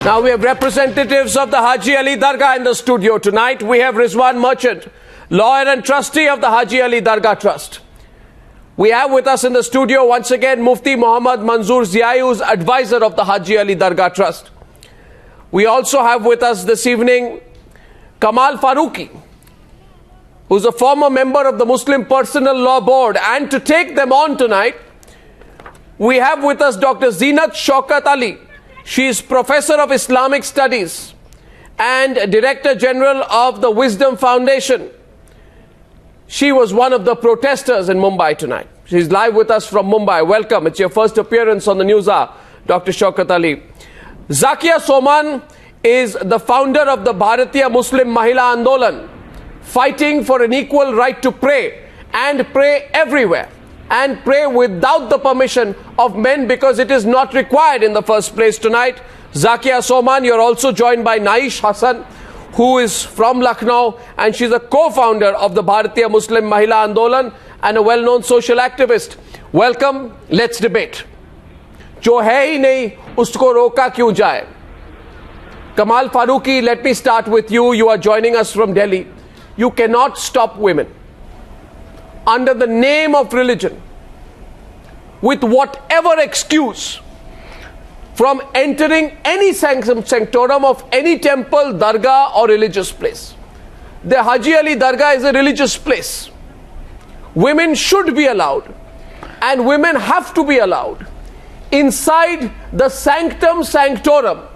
Now we have representatives of the Haji Ali Dargah in the studio tonight. We have Rizwan Merchant, lawyer and trustee of the Haji Ali Dargah Trust. We have with us in the studio once again Mufti Muhammad Manzoor Ziai, who's advisor of the Haji Ali Dargah Trust. We also have with us this evening Kamal Farooqi, who's a former member of the Muslim Personal Law Board. And to take them on tonight, we have with us Dr. Zeenat Shaukat Ali. She is Professor of Islamic Studies and Director General of the Wisdom Foundation. She was one of the protesters in Mumbai tonight. She's live with us from Mumbai. Welcome. It's your first appearance on the Newshour, Dr. Shaukat Ali. Zakia Soman is the founder of the Bharatiya Muslim Mahila Andolan, fighting for an equal right to pray and pray everywhere, and pray without the permission of men because it is not required in the first place tonight. Zakia Soman, you're also joined by Naish Hassan, who is from Lucknow, and she's a co-founder of the Bharatiya Muslim Mahila Andolan and a well-known social activist. Welcome. Let's debate. जो है ही नहीं उसको रोका क्यों जाए? Kamal Farooqi, let me start with you. You are joining us from Delhi. You cannot stop women under the name of religion, with whatever excuse, from entering any sanctorum of any temple, dargah or religious place. The Haji Ali Dargah is a religious place. Women should be allowed, and women have to be allowed inside the sanctum sanctorum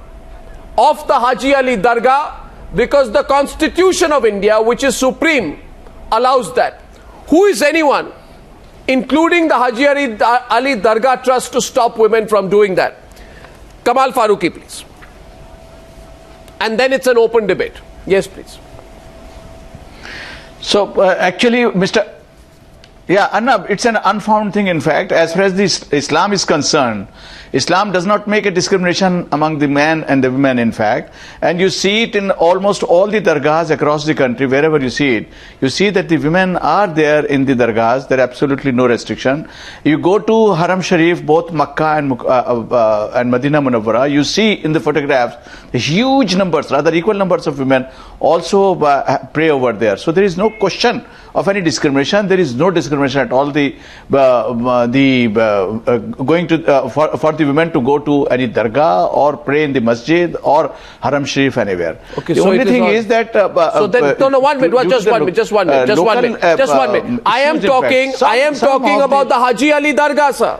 of the Haji Ali Dargah, because the Constitution of India, which is supreme, allows that. Who is anyone, including the Haji Ali Dargah Trust, to stop women from doing that? Kamal Farooqi, please. And then it's an open debate. Yes, please. So, actually, Mr. Yeah, Arnab, it's an unfound thing. In fact, as far as this Islam is concerned, Islam does not make a discrimination among the men and the women, in fact. And you see it in almost all the dargahs across the country. Wherever you see it, you see that the women are there in the dargahs. There are absolutely no restriction. You go to Haram Sharif, both Makkah and Medina Munawwara, you see in the photographs the huge numbers, rather equal numbers of women also pray over there. So there is no question of any discrimination. There is no discrimination at all. Going to for the women to go to any dargah or pray in the masjid or Haram Sharif anywhere. Okay, the only thing is that so then no, 1 minute, just 1 minute, just 1 minute, just 1 minute, just 1 minute. I am talking about the Haji Ali Dargah, sir.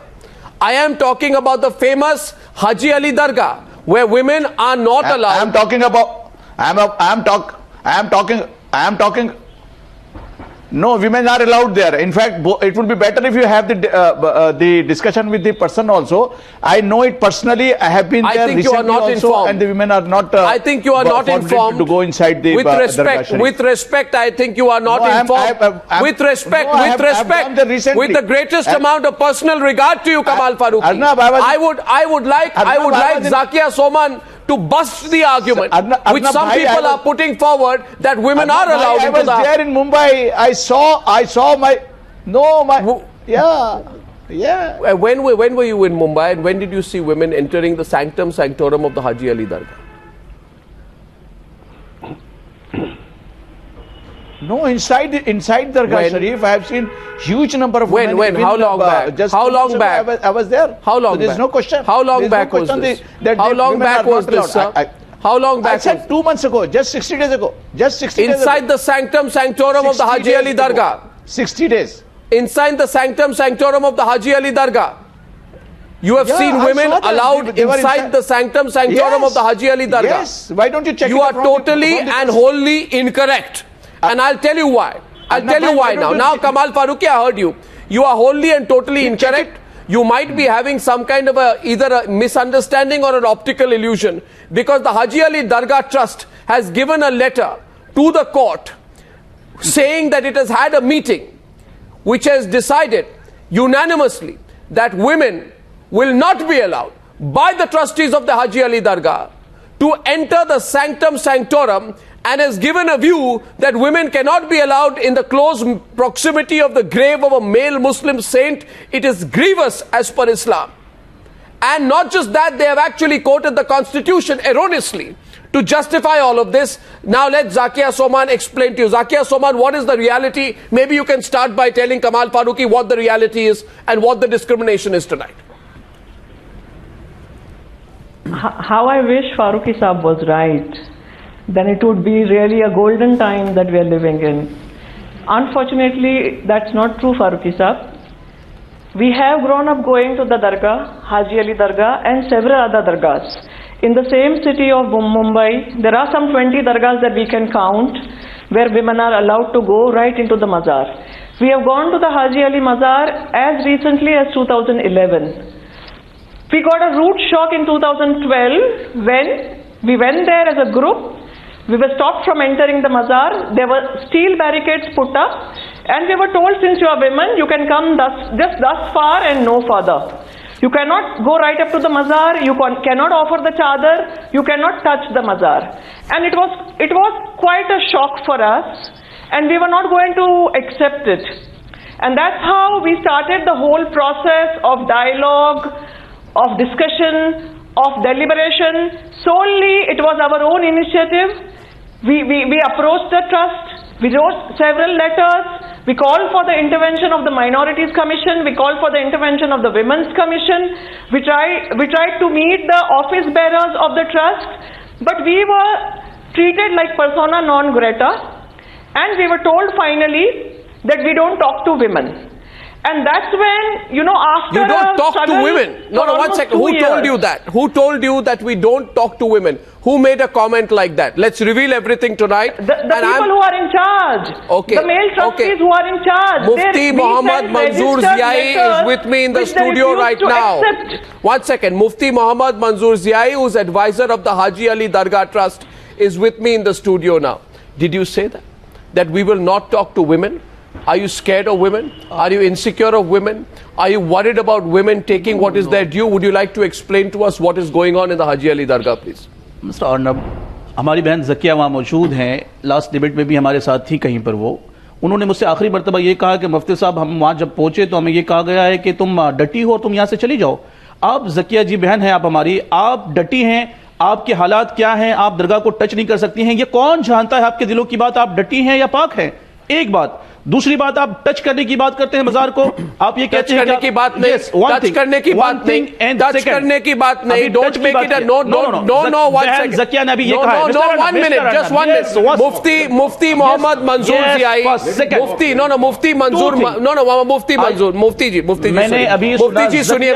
I am talking about the famous Haji Ali Dargah, where women are not allowed. I am talking. No, women are allowed there. In fact, it would be better if you have the discussion with the person also. I know it personally. I have been there recently. I think you are not informed, and the women are not. I think you are not informed to go inside the. With respect, I think you are not informed. With respect, with the greatest amount of personal regard to you, Kamal Farooqi. I would like Zakia Soman to bust the argument, which some people are putting forward, that women are allowed into the... I was there in Mumbai. I saw my... Yeah. When were you in Mumbai, and when did you see women entering the sanctum sanctorum of the Haji Ali Dargah? No, inside Dargah Sharif, I have seen huge number of women. When? How long back? How long back? I was there. How long back? There's no question. How long back was this? How long back was this, sir? How long back? I said 2 months ago, just 60 days ago. Inside the sanctum sanctorum of the Haji Ali Dargah. 60 days. Inside the sanctum sanctorum of the Haji Ali Dargah. You have seen women allowed inside the sanctum sanctorum of the Haji Ali Dargah. Yes. Why don't you check? You are totally and wholly incorrect. And I'll tell you why. Now, Kamal Farooqi, I heard you. You are wholly and totally incorrect. You might be having some kind of either a misunderstanding or an optical illusion, because the Haji Ali Dargah Trust has given a letter to the court saying that it has had a meeting which has decided unanimously that women will not be allowed by the trustees of the Haji Ali Dargah to enter the sanctum sanctorum, and has given a view that women cannot be allowed in the close proximity of the grave of a male Muslim saint. It is grievous as per Islam. And not just that, they have actually quoted the Constitution erroneously to justify all of this. Now let Zakia Soman explain to you. Zakia Soman, what is the reality? Maybe you can start by telling Kamal Farooqi what the reality is and what the discrimination is tonight. How I wish Farooqi Saab was right. Then it would be really a golden time that we are living in. Unfortunately, that's not true, Farooqi Saab. We have grown up going to the Dargah, Haji Ali Dargah, and several other Dargahs. In the same city of Mumbai, there are some 20 Dargahs that we can count where women are allowed to go right into the Mazar. We have gone to the Haji Ali Mazar as recently as 2011. We got a rude shock in 2012 when we went there as a group. We were stopped from entering the Mazar. There were steel barricades put up. And we were told, since you are women, you can come just thus far and no further. You cannot go right up to the Mazar, you cannot offer the chadar, you cannot touch the Mazar. And it was quite a shock for us, and we were not going to accept it. And that's how we started the whole process of dialogue, of discussion, of deliberation. Solely it was our own initiative. We approached the trust, we wrote several letters. We called for the intervention of the Minorities Commission. We called for the intervention of the Women's Commission. We tried to meet the office bearers of the trust, but we were treated like persona non grata, and we were told finally that we don't talk to women. And that's when, after you don't talk to women. No, 1 second. Who told you that? Who told you that we don't talk to women? Who made a comment like that? Let's reveal everything tonight. The people who are in charge. Okay. The male trustees who are in charge. Mufti Muhammad Manzoor Ziai is with me in the studio right now. 1 second. Mufti Muhammad Manzoor Ziai, who's advisor of the Haji Ali Dargah Trust, is with me in the studio now. Did you say that? That we will not talk to women? Are you scared of women? Are you insecure of women? Are you worried about women taking what is their due? Would you like to explain to us what is going on in the Haji Ali Dargah, please? Mr. Arnab, हमारी बहन ज़किया वहाँ मौजूद हैं, last debate में भी हमारे साथ थी कहीं पर वो, उन्होंने मुझसे आखिरी मरतबा ये कहा कि मुफ्ती साहब हम वहाँ जब पहुँचे तो हमें ये कहा गया है कि तुम डटी हो, तुम यहाँ से चली जाओ। आप ज़किया जी बहन हैं, आप हमारी, आप डटी हैं, आपके हालात क्या हैं, आप दरगाह को टच नहीं कर सकती हैं, ये कौन जानता है आपके दिलों की बात, आप डटी हैं या पाक हैं? एक बात। दूसरी बात, आप टच करने की बात करते हैं मजार को, आप ये कहते हैं करने की बात नहीं, टच करने की बात नहीं, टच करने की बात नहीं, don't make it a no 1 second. Zakia ने अभी ये कहा है, no 1 minute, just 1 minute. Mufti Mohammad Manzoor Ziyai, मुफ्ती मंजूर, मुफ्ती जी, मैंने अभी मुफ्ती जी सुनिए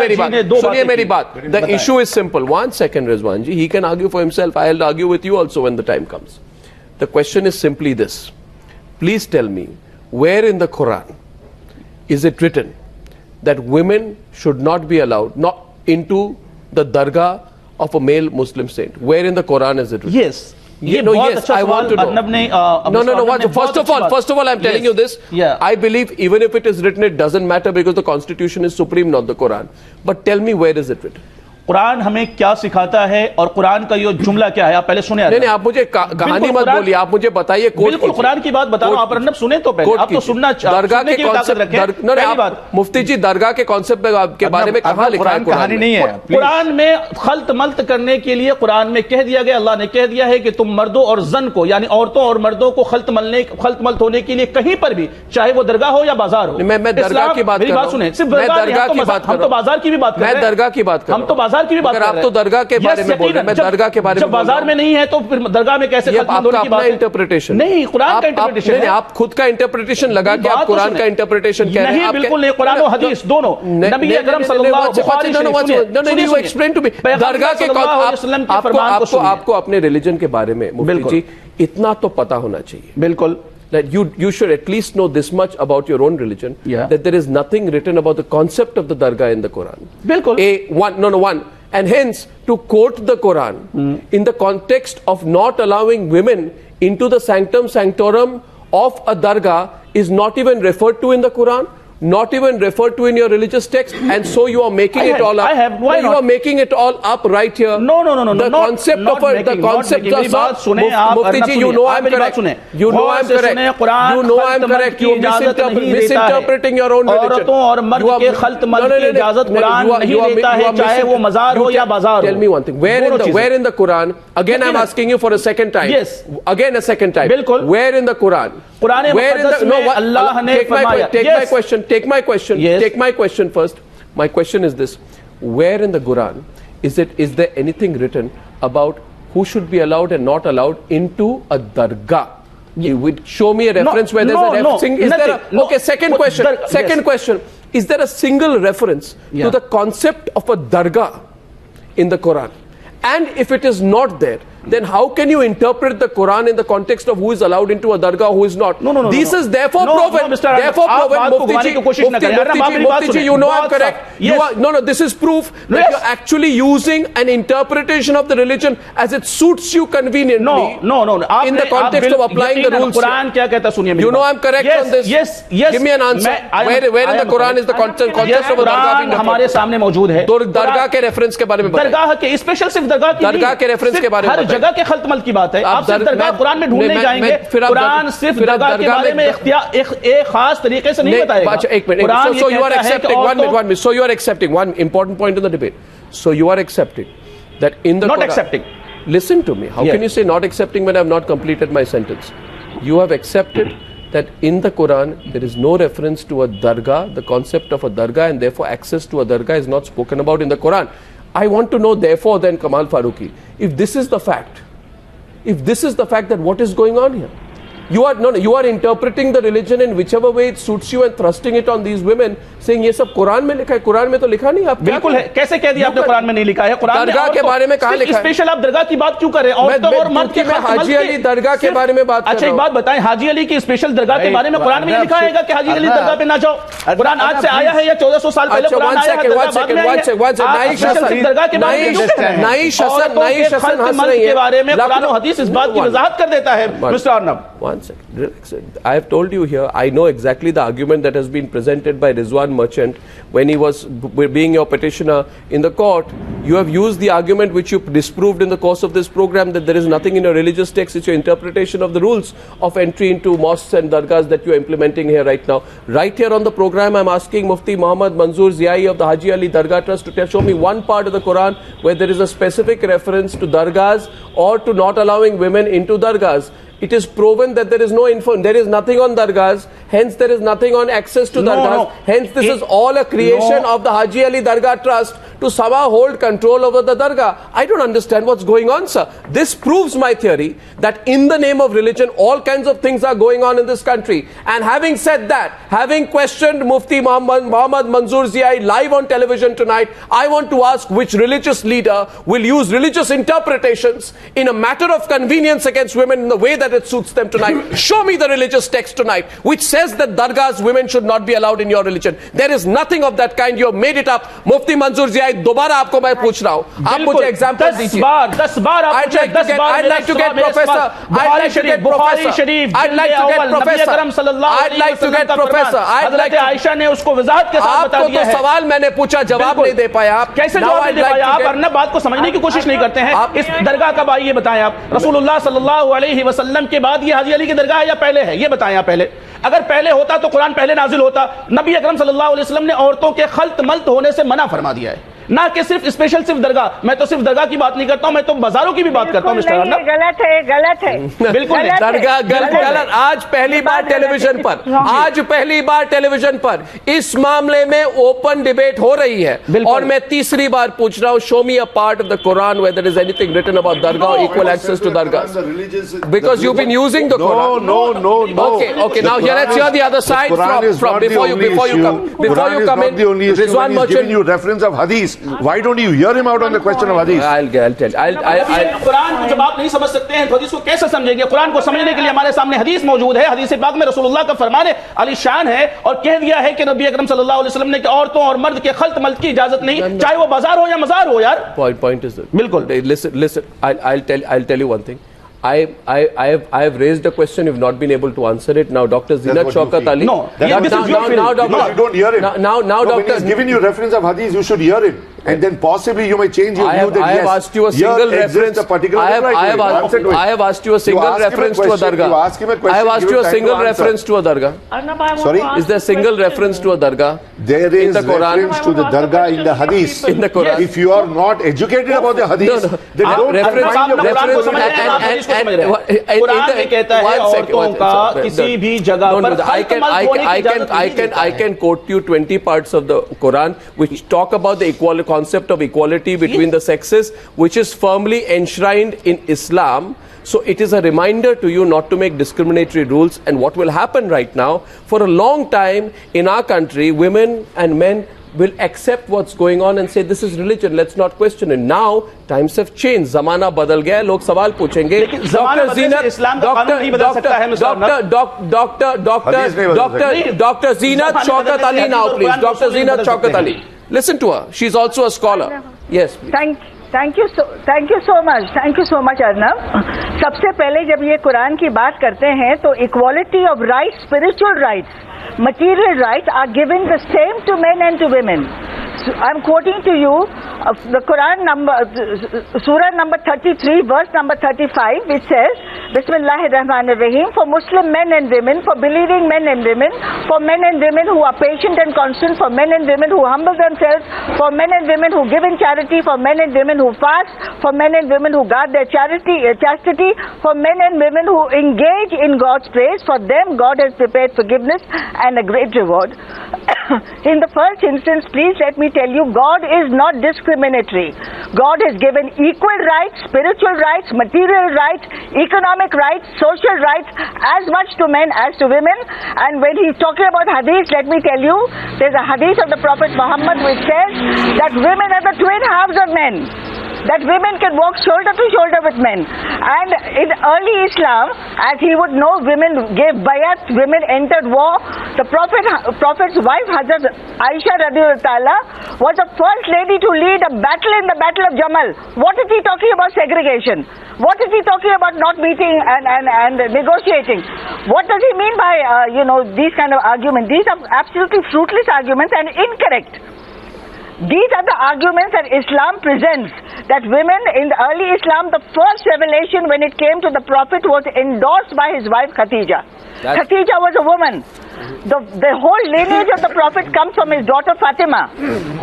मेरी बात, the issue is simple. 1 second Rizwan ji, he can argue for himself, I will argue with you also when the time comes. The question is simply this, please tell me, where in the Quran is it written that women should not be allowed not into the dargah of a male Muslim saint? Where in the Quran is it written? Yes. Yes, I want to know. No. First of all, I'm telling you this. Yeah. I believe even if it is written, it doesn't matter because the Constitution is supreme, not the Quran. But tell me, where is it written? Quran हमें क्या सिखाता है और कुरान का ये जुमला क्या है, आप पहले सुने। नहीं, आप मुझे कहानी मत बोलिए, आप मुझे बताइए। बिल्कुल कुरान की बात बता रहा हूं, आप अर्नब सुने तो पहले, आप तो सुनना दरगाह के कॉन्सेप्ट, मुफ्ती जी दरगाह के कॉन्सेप्ट के बारे में कहां लिखा है? कहानी नहीं है। कुरान में खल्त मल्त करने के लिए कुरान में कह दिया गया, अल्लाह ने कह दिया है कि तुम मर्दों और जन को, यानी औरतों और मर्दों को खल्त मल्त होने के लिए कहीं पर भी, चाहे वो दरगाह हो या बाजार हो। मैं दरगाह की बात कर रहा हूं, सुने, सिर्फ दरगाह की बात, हम तो बाजार की भी बात कर रहे हैं, मैं दरगाह की बात कर रहा हूं, हम तो बाजार की भी बात कर रहे हैं। दरगाह के बारे में बोल रहे हैं, मैं दरगाह के बारे में। जब बाजार में नहीं है तो फिर दरगाह में कैसे? आपका अपना इंटरप्रिटेशन नहीं, कुरान का इंटरप्रिटेशन है। आप खुद का इंटरप्रिटेशन लगा के आप कुरान का इंटरप्रिटेशन कह रहे हैं। नहीं, बिल्कुल नहीं, कुरान और हदीस दोनों, नबी अकरम सल्लल्लाहु अलैहि वसल्लम। यू एक्सप्लेन टू मी दरगाह के आपको अपने रिलीजन के बारे में मुफ्ती जी इतना तो पता होना चाहिए। बिल्कुल, that you should at least know this much about your own religion, that there is nothing written about the concept of the dargah in the Quran. Bilkul. One. And hence, to quote the Quran in the context of not allowing women into the sanctum sanctorum of a dargah is not even referred to in the Quran. not even referred to in your religious text, and so you are making it all up. You are making it all up right here. No. The concept of the concept of Mufti ji, you know I'm correct. You know I'm correct. You know I'm correct. You are misinterpreting your own religion. Tell me one thing. Where in the Quran? Again, I'm asking you for a second time. Yes. Again, a second time. Where in the Quran? Take my question. Yes. Take my question first. My question is this: where in the Quran is there anything written about who should be allowed and not allowed into a dargah? You would show me a reference where there's a reference. Okay, second question. Second question: is there a single reference to the concept of a dargah in the Quran? And if it is not there, then how can you interpret the Quran in the context of who is allowed into a dargah, who is not? This is therefore proven. Therefore proven. Mufti ji, you know I'm correct. This is proof that you're actually using an interpretation of the religion as it suits you conveniently. In the context of applying the rules. You know I'm correct on this. Yes. Give me an answer. Where in the Quran is the concept of a dargah being हमारे सामने मौजूद है. दरगाह के reference के बारे में दरगाह के special सिर्फ दरगाह के रेफरेंस के बारे में जगह के खल्तमल की बात है. आप सिर्फ दरगाह कुरान में ढूंढने जाएंगे. कुरान सिर्फ दरगाह के बारे में एक खास तरीके से नहीं बताएगा. एक minute. So you are accepting 1 minute. So you are accepting one important point in the debate. So you are accepting that in the not Quran, accepting. Listen to me. How can you say not accepting when I have not completed my sentence? You have accepted that in the Quran there is no reference to a dargah, the concept of a dargah, and therefore access to a dargah is not spoken about in the Quran. I want to know therefore then, Kamal Farooqi, if this is the fact, that what is going on here? You are interpreting the religion in whichever way it suits you and thrusting it on these women, saying ये सब कुरान में लिखा है. कुरान में तो लिखा नहीं. आप बिल्कुल है. कैसे कह दिया आपने कुरान में नहीं लिखा है? दरगाह के बारे में कहाँ लिखा है? स्पेशल आप दरगाह की बात क्यों कर रहे हैं? और मर्द के हाजी अली दरगाह के बारे में बात. अच्छा, एक बात बताएं, हाजी अली की स्पेशल दरगाह के बारे में कुरान में लिखा है कि हाजी अली दरगाह पे ना जाओ? कुरान आज से आया है या 1400 साल पहले कुरान आया है? के बारे में कुरान और हदीस इस बात की वजाहत कर देता है. Mister Arnab, one second. I have told you here, I know exactly the argument that has been presented by Rizwan Merchant when he was being your petitioner in the court. You have used the argument which you disproved in the course of this program, that there is nothing in your religious text. It's your interpretation of the rules of entry into mosques and dargahs that you are implementing here right now. Right here on the program, I'm asking Mufti Muhammad Manzoor Ziai of the Haji Ali Dargah Trust to show me one part of the Quran where there is a specific reference to dargahs or to not allowing women into dargahs. It is proven that there is there is nothing on dargahs, hence there is nothing on access to dargahs. Hence this is all a creation of the Haji Ali Dargah Trust to somehow hold control over the dargah. I don't understand what's going on, sir. This proves my theory that in the name of religion, all kinds of things are going on in this country. And having said that, having questioned Mufti Muhammad Manzoor Ziai live on television tonight, I want to ask which religious leader will use religious interpretations in a matter of convenience against women in the way that it suits them tonight. Show me the religious text tonight which says that dargahs women should not be allowed in your religion. There is nothing of that kind. You have made it up. Mufti Manzoor Ziai, दोबारा आपको मैं पूछ रहा हूं, आप मुझे example दीजिए. 10 बार I'd like to get professor. I'd like to get professor. Ayesha ने उसको वजाहत के साथ बता दिया है. आपको तो सवाल मैंने पूछा, जवाब नहीं दे पाया. आप कैसे जवाब नहीं दे पाया? आप अर्नब बात को समझने की कोशिश नहीं करते हैं. इस दरगाह कब आई ये बताएं आप. रसूलुल्लाह सल्लल्लाहु अलैहि वसल्लम के बाद ये हाजी अली की दरगाह है या पहले है? ये बताएं आप पहले. अगर पहले होता तो कुरान पहले नाजिल होता. नबी अकरम सल्लल्लाहु अलैहि वसल्लम ने औरतों के खल्त मल्त होने से मना फरमा दिया है, ना कि सिर्फ स्पेशल सिर्फ दरगाह. मैं तो सिर्फ दरगाह की बात नहीं करता हूं, मैं तो बाजारों की भी बात करता हूं. मिस्टर अर्नब, गलत है बिल्कुल दरगाह गलत. आज पहली बार टेलीविजन पर इस मामले में ओपन डिबेट हो रही है. और मैं तीसरी बार पूछ रहा हूं, show me a part of the Quran where there is anything written about dargah or equal access to dargahs, because you've been using the Quran. No. Okay, now here let's hear the other side from before you come in. Rizwan Merchant, reference of hadith. Why don't you hear him out on the question of hadith? I'll tell. Quran को जब आप नहीं समझ सकते हैं तो हदीस को कैसे समझेंगे? कुरान को समझने के लिए हमारे सामने हदीस मौजूद है. हदीस पाक में रसूलुल्लाह का फरमान अली शान है और कह दिया है कि नबी अकरम सल्लल्लाहु अलैहि वसल्लम ने कि औरतों और मर्द के खल्त मल्त की इजाजत नहीं, चाहे वो बाजार हो या मजार हो. यार point is that बिल्कुल. Listen, I'll tell you one thing. I have raised a question. You've not been able to answer it. Now, Dr. Zinat Shaukat Ali. No, this is your feeling. Now, No, you don't hear him. Now, When Doctor, he's giving you reference of hadith, you should hear him, and then possibly you may change your view. That I have asked you a single reference. I have asked you a single reference to a dargah. You ask him a question. I have asked you a single reference to a dargah. Arnab, I want Sorry? to ask Is there a single reference to a dargah? There is the Quran? reference to the dargah in the hadith. In the Quran. If you are not educated about the hadith, then don't find your reference. Quran में कहता है औरतों का किसी भी जगह पर I can quote you 20 parts of the Quran which talk about the concept of equality between the sexes, which is firmly enshrined in Islam. So it is a reminder to you not to make discriminatory rules. And what will happen right now, for a long time in our country, women and men will accept what's going on and say this is religion, let's not question it. Now times have changed, zamana badal gaya, log sawal पूछेंगे. Dr. Zinat Shaukat Ali now, please. Dr. Zinat Shaukat Ali, listen to her, she's also a scholar. Yes, please. Thank you so much Arnab. सबसे पहले जब ये कुरान की बात करते हैं तो equality of rights, spiritual rights, material rights are given the same to men and to women. So I'm quoting to you the Quran Surah number 33, verse number 35, which says, Bismillahir Rahmanir Rahim, for Muslim men and women, for believing men and women, for men and women who are patient and constant, for men and women who humble themselves, for men and women who give in charity, for men and women who fast, for men and women who guard their chastity, for men and women who engage in God's praise, for them God has prepared forgiveness and a great reward. In the first instance, please let me tell you, God is not discriminatory. God has given equal rights, spiritual rights, material rights, economic rights, social rights, as much to men as to women. And when he's talking about hadith, let me tell you, there's a hadith of the Prophet Muhammad which says that women are the twin halves of men, that women can walk shoulder to shoulder with men. And in early Islam, as he would know, women gave bayat, women entered war. The Prophet's wife, Hazrat Aisha radiallahu ta'ala, was the first lady to lead a battle in the Battle of Jamal. What is he talking about segregation? What is he talking about not meeting and negotiating? What does he mean by, these kind of arguments? These are absolutely fruitless arguments and incorrect. These are the arguments that Islam presents, that women in the early Islam, the first revelation when it came to the Prophet was endorsed by his wife Khadija. Khadija was a woman. The whole lineage of the Prophet comes from his daughter Fatima,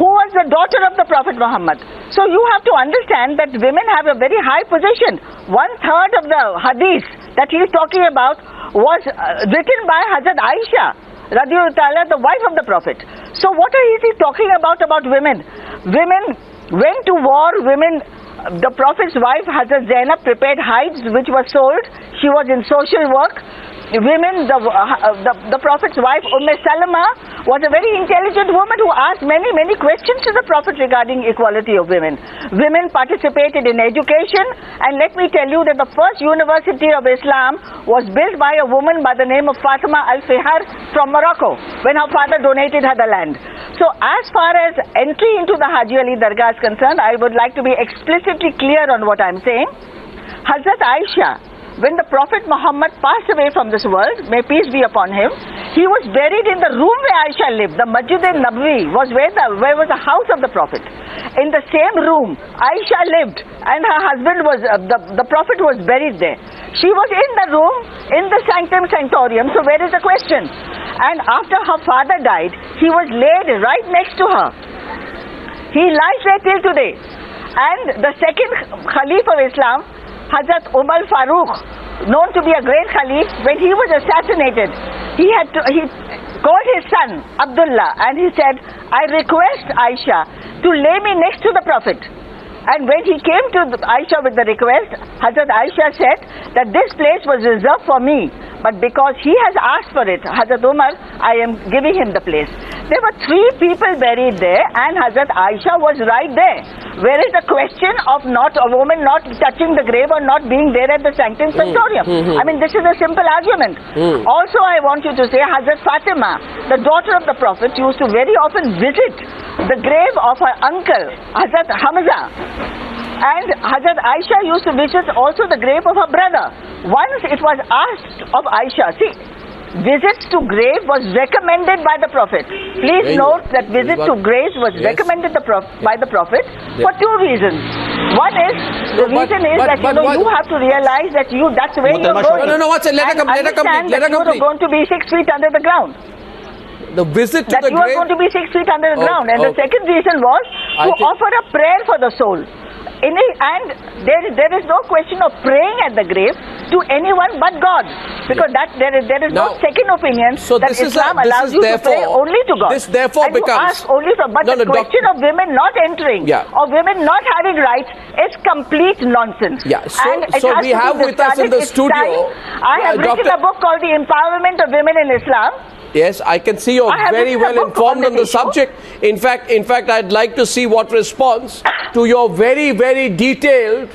who was the daughter of the Prophet Muhammad. So you have to understand that women have a very high position. 1/3 of the hadith that he is talking about was written by Hazrat Aisha radiallahu ta'ala, the wife of the Prophet. So what is he talking about women? Women went to war, the Prophet's wife Hazrat Zainab prepared hides which were sold. She was in social work. Women, the Prophet's wife Salama was a very intelligent woman who asked many questions to the Prophet regarding equality of women. Women participated in education, and let me tell you that the first university of Islam was built by a woman by the name of Fatima al-Fihar from Morocco when her father donated her the land. So as far as entry into the Haji Ali Dargah is concerned, I would like to be explicitly clear on what I'm saying. Hazrat Aisha, when the Prophet Muhammad passed away from this world, may peace be upon him, he was buried in the room where Aisha lived. The Masjid al-Nabawi was where was the house of the Prophet. In the same room, Aisha lived, and her husband was, the Prophet was buried there. She was in the room, in the sanctum sanctorium, so where is the question? And after her father died, he was laid right next to her. He lies there till today. And the second Khalif of Islam, Hazrat Umar Farooq, known to be a great Khalif, when he was assassinated, he called his son Abdullah and he said, I request Aisha to lay me next to the Prophet. And when he came to Aisha with the request, Hazrat Aisha said that this place was reserved for me, but because he has asked for it, Hazrat Umar, I am giving him the place. There were 3 people buried there, and Hazrat Aisha was right there. Where is the question of a woman not touching the grave or not being there at the sanctum sanctorium? I mean, this is a simple argument. Also, I want you to say, Hazrat Fatima, the daughter of the Prophet, used to very often visit the grave of her uncle, Hazrat Hamza. And Hazrat Aisha used to visit also the grave of her brother. Once it was asked of Aisha, see, visits to grave was recommended by the Prophet. Please note that visit to graves was recommended by the Prophet for two reasons. One is, the reason is that you have to realize that that's the way you're going. No, what's it? Let her complete. Let her complete. You are going to be 6 feet under the ground. The visit to the grave. That you are going to be 6 feet under the ground. And the second reason was to offer a prayer for the soul. And there is no question of praying at the grave to anyone but God, because there is no second opinion that Islam allows you to pray only to God. This therefore becomes only for, but the question of women not entering or women not having rights is complete nonsense. Yeah. So we have with us in the studio. I have written a book called The Empowerment of Women in Islam. Yes, I can see you're very well informed on the subject. In fact, I'd like to see what response to your very, very detailed,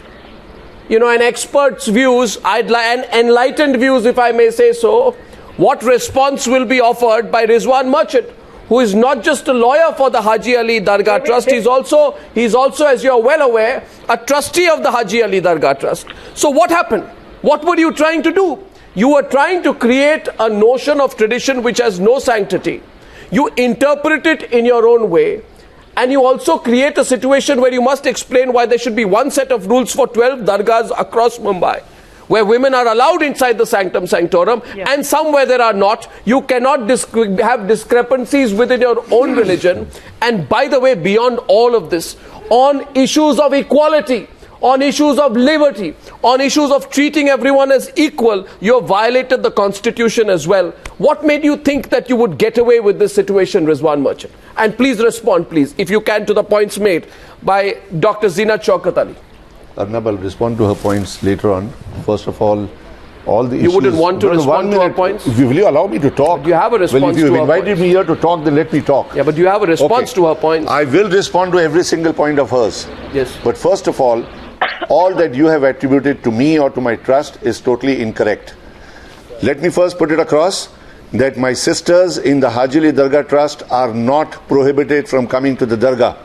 and expert's views, and enlightened views, if I may say so, what response will be offered by Rizwan Merchant, who is not just a lawyer for the Haji Ali Dargah Trust, he's also, as you're well aware, a trustee of the Haji Ali Dargah Trust. So what happened? What were you trying to do? You were trying to create a notion of tradition which has no sanctity. You interpret it in your own way, and you also create a situation where you must explain why there should be one set of rules for 12 dargahs across Mumbai, where women are allowed inside the sanctum sanctorum, and some where there are not. You cannot have discrepancies within your own religion. And by the way, beyond all of this, on issues of equality, on issues of liberty, on issues of treating everyone as equal, you have violated the constitution as well. What made you think that you would get away with this situation, Rizwan Merchant? And please respond, please, if you can, to the points made by Dr. Zina Chaukat Ali. Arnab, I'll respond to her points later on. First of all the issues... You wouldn't want to respond to her points? Will you allow me to talk? But you have a response to her points. Well, if you've invited me here to talk, then let me talk. Yeah, but you have a response to her points. I will respond to every single point of hers. Yes. But first of all that you have attributed to me or to my trust is totally incorrect. Let me first put it across that my sisters in the Haji Ali Dargah Trust are not prohibited from coming to the Dargah.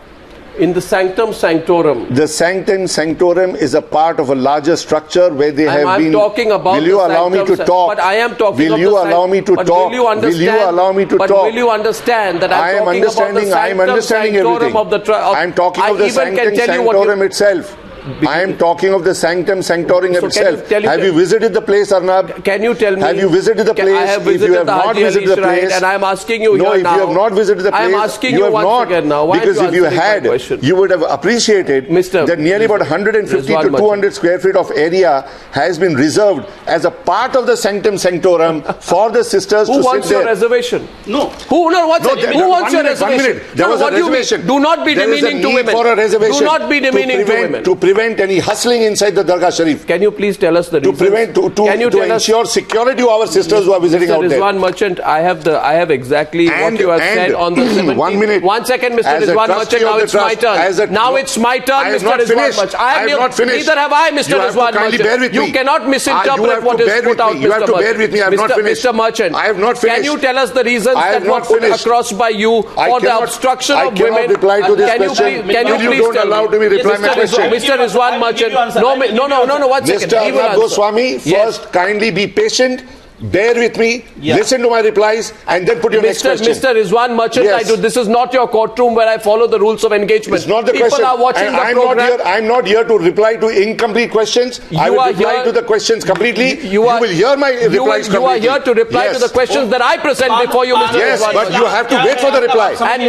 In the sanctum sanctorum. The sanctum sanctorum is a part of a larger structure where they have been... I'm talking about... Will you allow me to talk? But I am talking Will you allow me to talk? Will you understand? Will you allow me to talk? But will you understand that I'm talking about the sanctum sanctorum of the... I'm talking of the sanctum sanctorum itself. I am talking of the sanctum sanctorum itself. Have you visited the place, Arnab? Can you tell me? Have you visited the place? I have visited if you have not visited the place, and I am asking you no, here now. if you have not visited the place, I am asking you you have once not, again now. Why because if you had, you would have appreciated that nearly about 150 to 200 square feet of area has been reserved as a part of the sanctum sanctorum for the sisters to sit there. Who wants your reservation? No. Who wants your reservation? There was a reservation. Do not be demeaning to women. For a reservation. Do not be demeaning to women. To prevent any hustling inside the Dargah Sharif. Can you please tell us the reasons? To ensure security to our sisters who are visiting out there. Rizwan Merchant, I have exactly what you have said on the 17th. 1 minute. 1 second, Mr. Rizwan Merchant. Now it's my turn. Now it's my turn, Mr. Rizwan Merchant. I have not finished. Neither have I, Mr. Rizwan Merchant. You cannot misinterpret what is put out, Mr. Merchant. You have to bear with me. I have not finished. Mr. Merchant, I have not finished. Can you tell us the reasons that were put across by you for the obstruction of women? I cannot reply to this question. Can you please don't allow me to reply my question? Mr. Rizwan Merchant, no, 1 second. Mr. Arnab Goswami, first kindly be patient. Bear with me, listen to my replies, and then put your next question. Mr. Rizwan Merchant, this is not your courtroom where I follow the rules of engagement. It's not the People question. Are watching the program. I'm not here to reply to incomplete questions. I will reply to the questions completely. You will hear my replies completely. You are here to reply to the questions that I present before you, Mr. Yes, Rizwan but you have to wait for the reply. And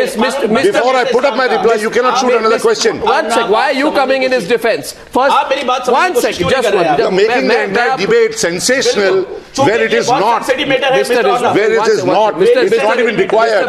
before I put up my reply, you cannot shoot another question. 1 second. Why are you coming in his defense? First, 1 second. Just one. You're making the entire debate sensational where it is not. Where it is not. It's not even required.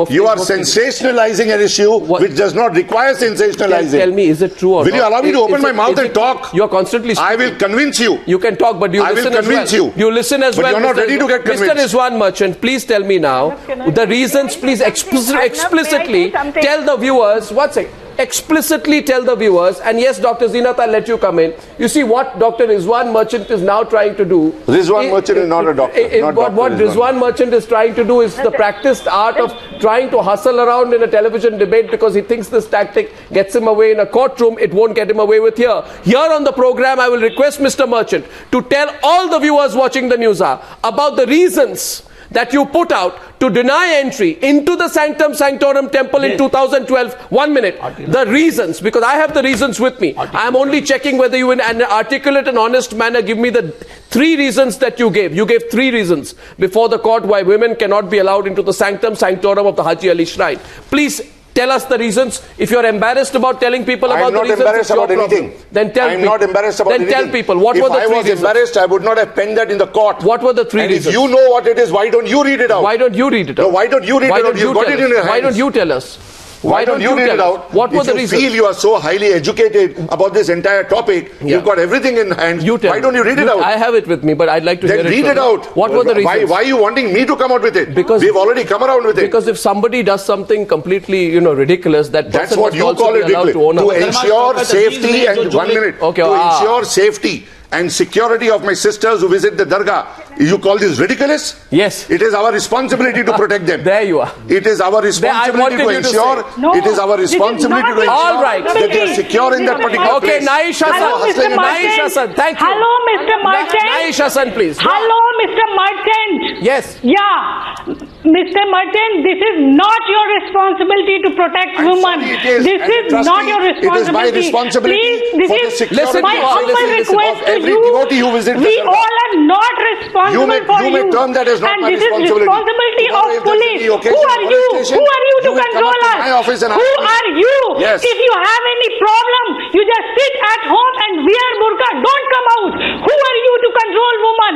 You are sensationalizing an issue which does not require sensationalizing. Tell me, is it true or not? Will you allow me to open my mouth and talk? You are constantly speaking. I will convince you. You can talk, but you listen as well. I will convince you. You listen as well. But you're not ready to get convinced. Mr. Rizwan Merchant, please tell me now the reasons. Please explicitly tell the viewers. 1 second. explicitly tell the viewers, and yes, Dr. Zinat, I'll let you come in. You see what Dr. Rizwan Merchant is now trying to do. Rizwan Merchant is not a doctor. What Rizwan Merchant is trying to do is the practiced art of trying to hustle around in a television debate because he thinks this tactic gets him away in a courtroom. It won't get him away with here. Here on the program, I will request Mr. Merchant to tell all the viewers watching the Newshour about the reasons that you put out to deny entry into the Sanctum Sanctorum temple in 2012. 1 minute. The reasons, because I have the reasons with me. I am only checking whether you in an articulate and honest manner give me the 3 reasons that you gave. You gave 3 reasons before the court why women cannot be allowed into the Sanctum Sanctorum of the Haji Ali Shrine. Please tell us the reasons. If you're embarrassed about telling people about the reasons, embarrassed about anything. Then tell people. I'm not embarrassed about anything. Then tell people. What were the 3 reasons? If I was embarrassed, I would not have penned that in the court. What were the 3 reasons? If you know what it is, why don't you read it out? Why don't you read it out? No, why don't you read it out? You've got it in your hands. Why don't you tell us? Why don't you read it out? What were the reasons? If you feel you are so highly educated about this entire topic, you've got everything in hand, why don't you read it out? I have it with me, but I'd like to hear it. Then read it out. What were the reasons? Why are you wanting me to come out with it? Because we've already come around with it. Because if somebody does something completely, ridiculous, that's what you call it ridiculous. To ensure safety and 1 minute. To ensure safety and security of my sisters who visit the Dargah. You call this ridiculous? Yes. It is our responsibility to protect them. There you are. It is our responsibility to ensure. It is our responsibility to ensure all right. that they are secure in that particular place. Okay, Naish Hassan. Thank you. Hello, Mr. Merchant. Naish Hassan, please. Hello, Mr. Merchant. Yes. Yeah. Mr. Merchant, this is not your responsibility to protect women. This is not your responsibility. It is my responsibility. Please, this is my humble request to every you. devotee who visits We all are not responsible you may term that as not and my this responsibility. is responsibility of police. Who are you? Who are you to control us? Who are you? Yes. If you have any problem, you just sit at home and wear burqa. Don't come out. Who are you to control women?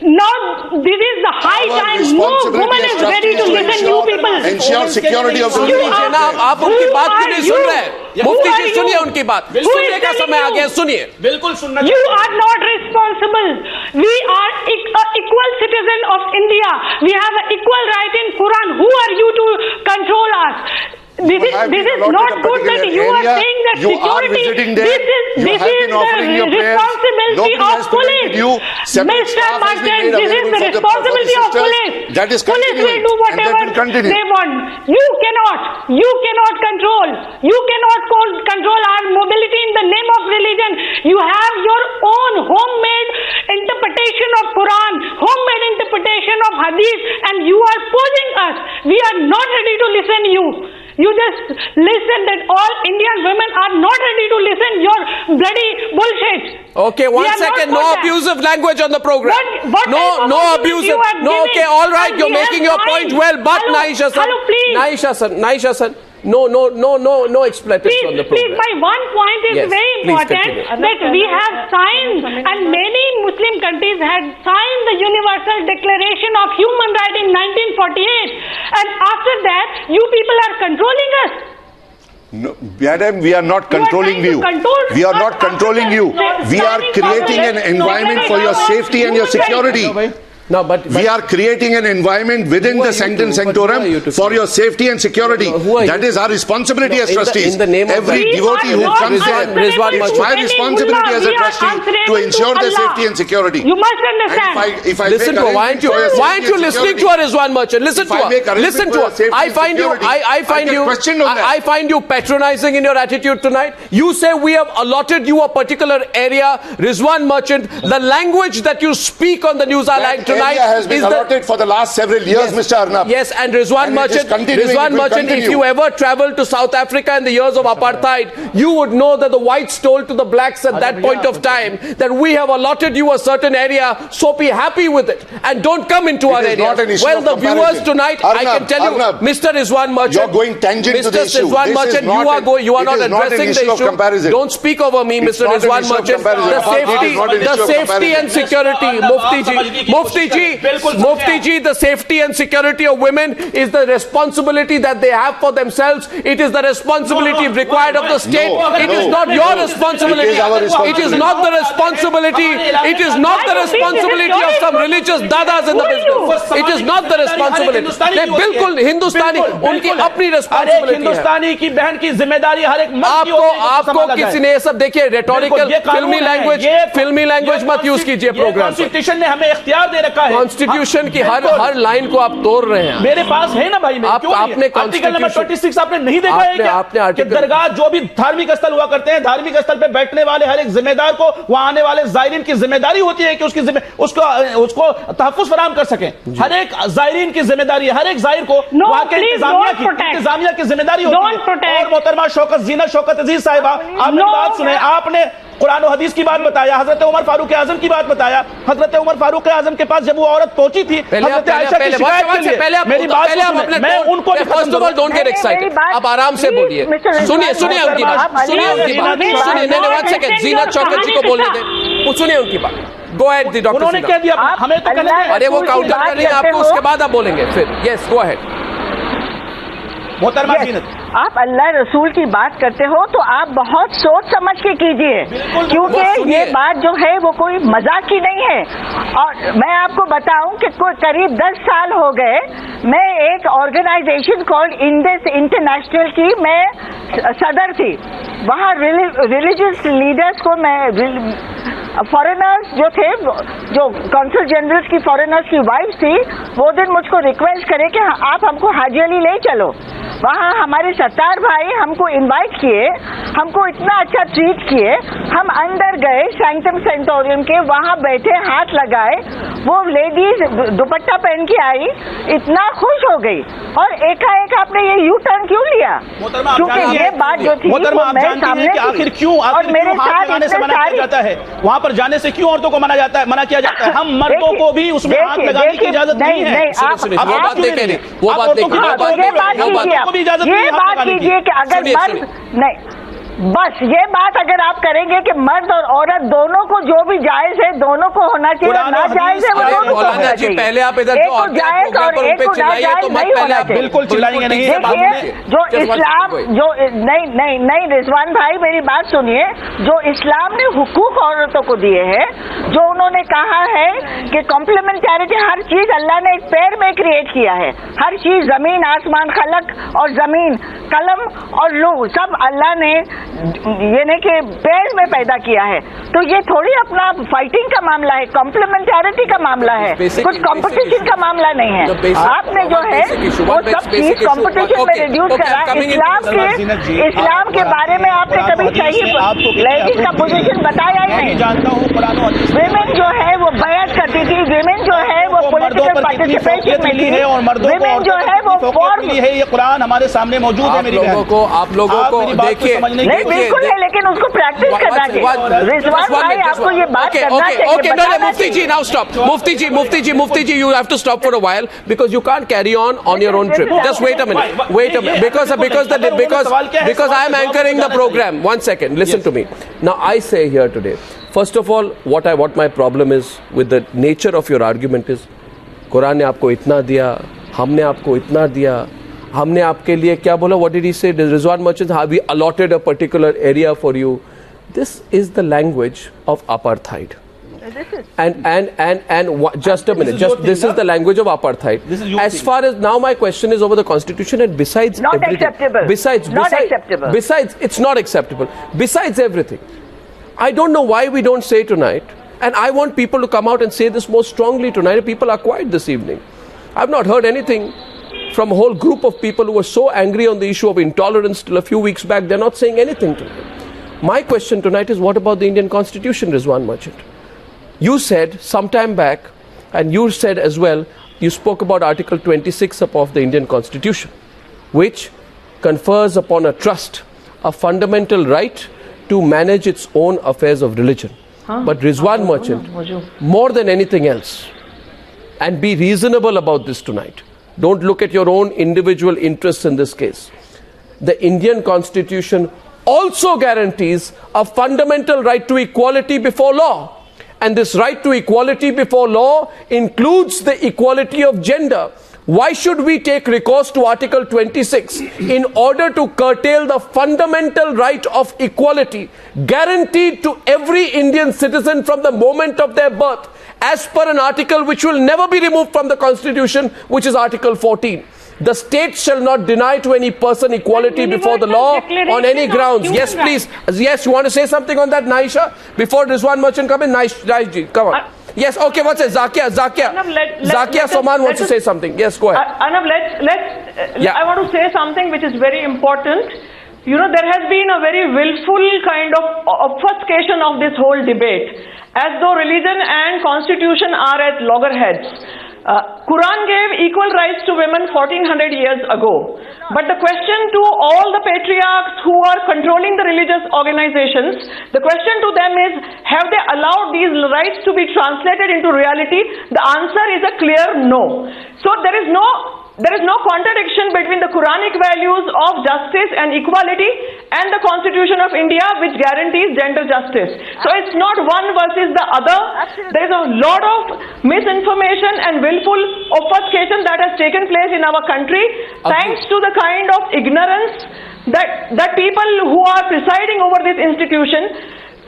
Now, this is the high time. No woman is ready to listen. You people. Ensure security of the आप उनकी बात क्यों नहीं सुन रहे? मुफ्ती जी सुनिए उनकी बात. सुनने का समय आ गया. सुनिए. बिल्कुल सुनना. You are not responsible. We are equal citizen of India. We have an equal right in Quran. Who are you to control us? This is not good that you are saying that security. This is the responsibility of police. Mr. Merchant, this is the responsibility of police. Police will do whatever they want. You cannot control. You cannot control our mobility in the name of religion. You have your own homemade interpretation of Quran, homemade interpretation of Hadith, and you are posing us. We are not ready to listen to you. You just listen that all Indian women are not ready to listen your bloody bullshit. Okay, 1 second. No abusive language on the program. No abusive. No, okay, all right. You're making your point well, but Naish Hassan. No explanation on the program. Please, my one point is very important that we have signed and many Muslim countries had signed the Universal Declaration of Human Rights in 1948, and after that you people are controlling us. No, madam, we are not controlling you. We are not controlling you. We are creating an environment for your safety and your security. No, but we are creating an environment within the Sanctum Sanctorum for your safety and security. That is our responsibility as trustees. Every devotee who comes there, it's my responsibility as a trustee to ensure their safety and security. You must understand. If I listen to her. Why aren't you listening to her, Rizwan Merchant? Listen to her. Listen to her. I find you patronizing in your attitude tonight. You say we have allotted you a particular area, Rizwan Merchant. The language that you speak on the Newshour line tonight has been allotted for the last several years, Mr. Arnab. Yes, and Rizwan Merchant, if you ever traveled to South Africa in the years of apartheid, you would know that the whites told to the blacks at that point of time that we have allotted you a certain area, so be happy with it and don't come into our area. Well, the viewers tonight, Arnab, I can tell you, Mr. Rizwan Merchant, you're going tangent to the issue. Mr. Rizwan Merchant, you are not addressing the issue. Don't speak over me, Mr. Rizwan Merchant. The safety and security, Mufti Mufti ji, the safety and security of women is the responsibility that they have for themselves. It is the responsibility required of the state. It is not your responsibility. It is not the responsibility. It is not the responsibility of some religious dadas in the business. It is not the responsibility. बिल्कुल हिंदुस्तानी उनकी अपनी responsibility है. हिंदुस्तानी की बहन की जिम्मेदारी हर एक आपको किसी ने ये सब देखिए रेटोरिकल फिल्मी लैंग्वेज मत यूज कीजिए प्रोग्राम. कॉन्स्टिट्यूशन ने हमें इख्तियार दे रखा है. कॉन्स्टिट्यूशन की हर लाइन को आप तोड़ रहे हैं. मेरे पास है ना भाई. आपने आर्टिकल नंबर 26 आपने नहीं देखा है क्या? आपने दरगाह जो भी धार्मिक स्थल हुआ करते हैं, धार्मिक स्थल पे बैठने वाले हर एक जिम्मेदार को वहां आने वाले जायरीन की जिम्मेदारी होती है कि उसको तहफ्फुज़ फराहम कर सकें. हर एक जायरीन की जिम्मेदारी है. हर एक जाहिर को वहां के इंतजामिया की जिम्मेदारी होती है. और मोहतरमा शौकत अजीज साहिबा, आपने बात सुने, आपने कुरान और हदीस की बात बताया, हजरत उमर फारूक आजम की बात बताया. हजरत उमर फारूक आजम के पास जब वो औरत पहुंची थी हजरत आयशा की शिकायत के लिए, मेरी बात सुनिए, मैं उनको first of all don't get excited. आप आराम से बोलिए. सुनिए उनकी बात. सुनिए 1 सेकंड. जीनत शौकत जी को बोलने दें. सुनिए उनकी बात. Go ahead the doctor. उन्होंने कह दिया हमें तो कहने दें. अरे वो काउंटर कर रही है आपको, उसके बाद आप बोलेंगे फिर. Yes go ahead. मोहतरमा जीनत, आप अल्लाह रसूल की बात करते हो तो आप बहुत सोच समझ के कीजिए, क्योंकि ये बात जो है वो कोई मजाक की नहीं है. और मैं आपको बताऊं कि करीब 10 साल हो गए मैं एक ऑर्गेनाइजेशन कॉल्ड इंडेस इंटरनेशनल की मैं सदर थी. वहाँ रिलीजियस लीडर्स को मैं फॉरेनर्स जो थे, जो कौंसल जनरल्स की फॉरेनर्स की वाइफ थी, वो दिन मुझको रिक्वेस्ट करे कि आप हमको हाजी अली ले चलो. वहाँ हमारे सत्तार भाई हमको इनवाइट किए, हमको इतना अच्छा ट्रीट किए. हम अंदर गए सैंक्टम सेंटोरियम के, वहाँ बैठे, हाथ लगाए. वो लेडीज दुपट्टा पहन के आई, इतना खुश हो गई. और एकाएक आपने ये यू टर्न क्यों लिया? क्योंकि ये बात जो थी मैं सामने आखिर क्यों मेरे साथ जाने से मना किया जाता है? वहाँ पर जाने से क्यों औरतों को मना किया जाता है? हम मर्दों को भी उसमें हाथ लगाने की इजाजत नहीं है. वो बात ये बात कीजिए कि अगर मर्द नहीं, बस ये बात अगर आप करेंगे कि मर्द और औरत दोनों को जो भी जायज है दोनों को होना चाहिए, ना जायज है वो दोनों को होना चाहिए. पहले आप इधर एक को जायज और एक को नाजायज नहीं होना चाहिए. बिल्कुल चिल्लाएंगे नहीं. देखिए जो इस्लाम जो नहीं रिजवान भाई मेरी बात सुनिए. जो इस्लाम ने हुकूक औरतों को दिए हैं, जो उन्होंने कहा है कि कॉम्प्लीमेंटैरिटी, हर चीज अल्लाह ने एक पैर में क्रिएट किया है. हर चीज जमीन आसमान खलक और जमीन कलम और लूह सब अल्लाह ने ये नहीं कि पैर में पैदा किया है. तो ये थोड़ी अपना फाइटिंग का मामला है, कॉम्प्लीमेंटारिटी का मामला है, कुछ कंपटीशन का मामला नहीं है. आपने जो है वो सब चीज कंपटीशन में रिड्यूस करा. इस्लाम के बारे में आपने कभी सही लेडीज का पोजीशन बताया ही नहीं. जानता हूँ विमेन जो है वो बयान करती थी, विमेन जो है वो पॉलिटिकल पार्टिसिपेशन में थी, और विमेन जो है वो फॉर्म है. ये कुरान हमारे सामने मौजूद है. मेरी आप लोगों को देखिए बिल्कुल है, लेकिन उसको प्रैक्टिस करना चाहिए. रिजवान भाई आपको ये बात करना चाहिए. Mufti ji, now stop. Mufti ji, you have to stop for a while because you can't carry on your own trip. Just wait a minute. Because I am anchoring the program. 1 second. Listen to me. Now I say here today. First of all, what my problem is with the nature of your argument is, Quran ने आपको इतना दिया, हमने आपको इतना दिया, हमने आपके लिए क्या बोला? What did he say? Rizwan Merchant, we allotted a particular area for you. This is the language of apartheid. And just a minute. This is the language of apartheid. As far as now, my question is over the constitution, and besides not everything, acceptable. Besides, it's not acceptable. Besides everything, I don't know why we don't say tonight, and I want people to come out and say this more strongly tonight. People are quiet this evening. I've not heard anything from a whole group of people who were so angry on the issue of intolerance till a few weeks back. They're not saying anything tonight. My question tonight is, what about the Indian Constitution, Rizwan Merchant? You said sometime back, and you said as well, you spoke about Article 26 of the Indian Constitution, which confers upon a trust a fundamental right to manage its own affairs of religion. But Rizwan Merchant, more than anything else, and be reasonable about this tonight, don't look at your own individual interests in this case. The Indian Constitution also guarantees a fundamental right to equality before law. and this right to equality before law includes the equality of gender, why should we take recourse to Article 26 in order to curtail the fundamental right of equality guaranteed to every Indian citizen from the moment of their birth, as per an article which will never be removed from the Constitution, which is Article 14? The state shall not deny to any person equality before the law on any grounds. Yes, please. Yes, you want to say something on that, Naisha? Before Rizwan Merchant come in, Naisha, come on. Yes, okay, what's it? Zakia Soman wants to say something. Yes, go ahead. Arnab, I want to say something which is very important. You know, there has been a very willful kind of obfuscation of this whole debate, as though religion and constitution are at loggerheads. Quran gave equal rights to women 1400 years ago. But the question to all the patriarchs who are controlling the religious organizations, the question to them is, have they allowed these rights to be translated into reality? The answer is a clear no. So there is no contradiction between the Quranic values of justice and equality and the Constitution of India, which guarantees gender justice. So it's not one versus the other. There is a lot of misinformation and willful obfuscation that has taken place in our country, thanks to the kind of ignorance that people who are presiding over this institution,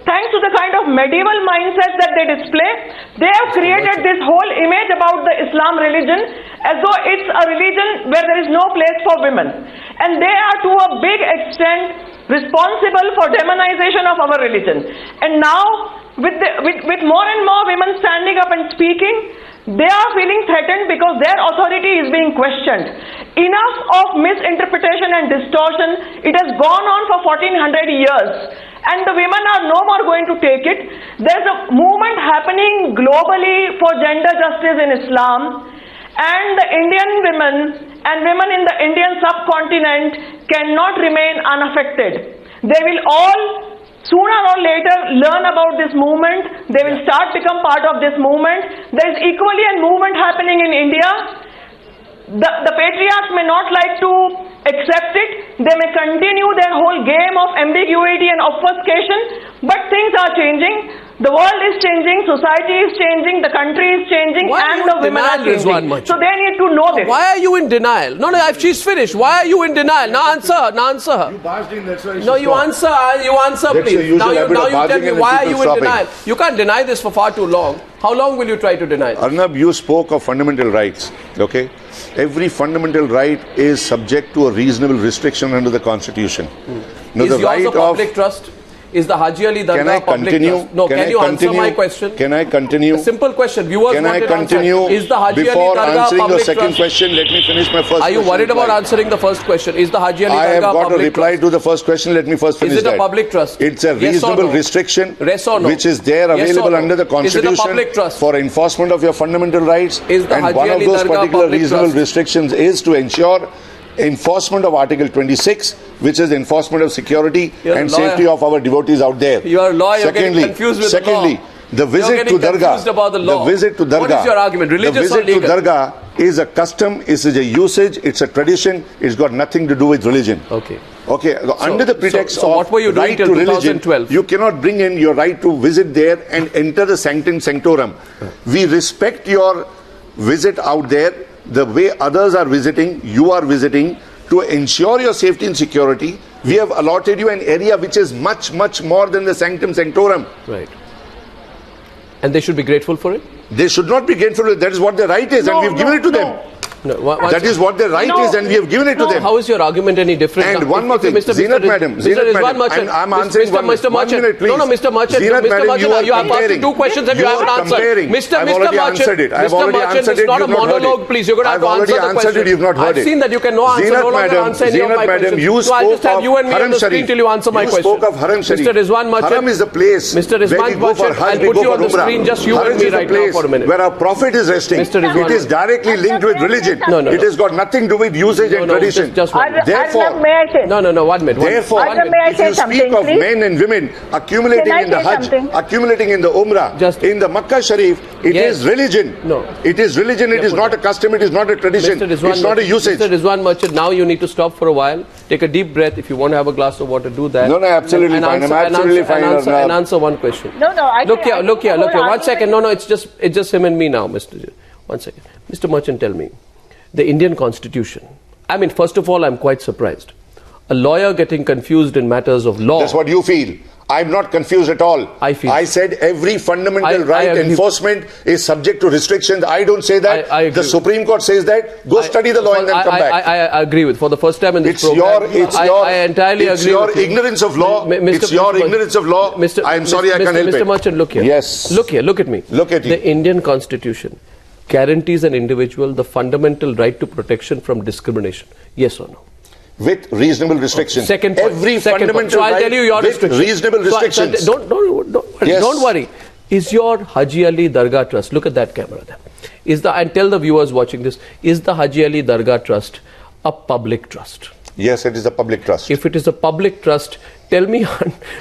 thanks to the kind of medieval mindset that they display, they have created this whole image about the Islam religion as though it's a religion where there is no place for women. And they are to a big extent responsible for demonization of our religion. And now, with more and more women standing up and speaking, they are feeling threatened because their authority is being questioned. Enough of misinterpretation and distortion. It has gone on for 1400 years. And the women are no more going to take it. There's a movement happening globally for gender justice in Islam, and the Indian women and women in the Indian subcontinent cannot remain unaffected. They will all sooner or later learn about this movement. They will become part of this movement. There is equally a movement happening in India. The patriarchs may not like to accept it. They may continue their whole game of ambiguity and obfuscation, but things are changing. The world is changing, society is changing, the country is changing, and the women are changing. So they need to know this. Why are you in denial? No, she's finished. Why are you in denial? Now answer her. You barged in, that's why no, you answer, please. Now you tell me, why are you in denial? You can't deny this for far too long. How long will you try to deny this? Arnab, you spoke of fundamental rights, okay? Every fundamental right is subject to a reasonable restriction under the Constitution. Now, is yours a public trust? Is the Haji Ali Dargah public trust? No, can you answer my question? Can I continue? A simple question. Viewers can I continue? Is the Haji Before Ali Dargah answering your public second trust? question, let me finish my first question. Are you worried about answering the first question? Is the Haji Ali Dargah I have got public a reply trust? to the first question. Let me first finish that. Is it a public trust? It's a reasonable restriction which is there available under the Constitution is it a public trust? For enforcement of your fundamental rights. Is the and Haji one of Ali those Dargah particular reasonable trust? restrictions is to ensure enforcement of Article 26, which is enforcement of security and safety of our devotees out there. You are a lawyer. Secondly, you're getting confused with the law. The visit to Dargah. What is your argument? Religious or legal? The visit to Dargah is a custom, is a usage, it's a tradition. It's got nothing to do with religion. Okay. So under the pretext of what were you doing right till to religion, 2012? you cannot bring in your right to visit there and enter the sanctum sanctorum. We respect your visit out there. The way others are visiting, you are visiting. To ensure your safety and security, we have allotted you an area which is much, much more than the sanctum sanctorum. Right. And they should be grateful for it? They should not be grateful. That is what their right is, and we've given it to them. No, that is what their right is, and we have given it to them. How is your argument any different? And one more thing, Zinat Madam, and I'm answering Mr. Merchant. Minute, please. No, Mr. Merchant. Zinat Madam, you have asked 2 questions and you haven't answered. I've already answered it. I've already answered it. It's not a monologue, please. You're going to have to answer the question. You've not heard it. I've seen that you can no longer answer any of my questions. You so I'll just have you and me on Haram the screen till you answer my question. You spoke of Haram Sharif. Mr. Rizwan Merchant. Haram is the place Mr. Rizwan Merchant, I'll put you on the screen, just you and me right now for a minute. Where our Prophet is resting. It is directly linked with religion. tradition. No, no, it has got nothing to do with usage and tradition. Just one minute. Therefore, may I say? No, 1 minute. Therefore, if you speak of men and women accumulating in the Hajj, accumulating in the Umrah, in the Makkah Sharif, it is religion. No. It is religion. It is not a custom. It is not a tradition. It's not a usage. Mr. Rizwan Merchant, now you need to stop for a while. Take a deep breath. If you want to have a glass of water, do that. No, absolutely fine. I'm absolutely fine. And answer one question. No. Look here. 1 second. No. It's just him and me now, Mr. 1 second. Mr. Merchant, tell me. The Indian Constitution. I mean, first of all, I'm quite surprised. A lawyer getting confused in matters of law. That's what you feel. I'm not confused at all. I said every fundamental right enforcement is subject to restrictions. I don't say that. I agree. The Supreme Court says that. Go study the law and then come back. I agree with. For the first time in this program, I entirely agree. It's your ignorance of law. It's your ignorance of law. I'm sorry, I can't help it. Mr. Merchant, look here. Yes. Look here. Look at me. Look at you. The Indian Constitution guarantees an individual the fundamental right to protection from discrimination. Yes or no? With reasonable restrictions. Second point. Every fundamental so I'll right tell you your with reasonable restrictions. So don't worry. Is your Haji Ali Dargah Trust, look at that camera there, and tell the viewers watching this, is the Haji Ali Dargah Trust a public trust? Yes, it is a public trust. If it is a public trust, tell me,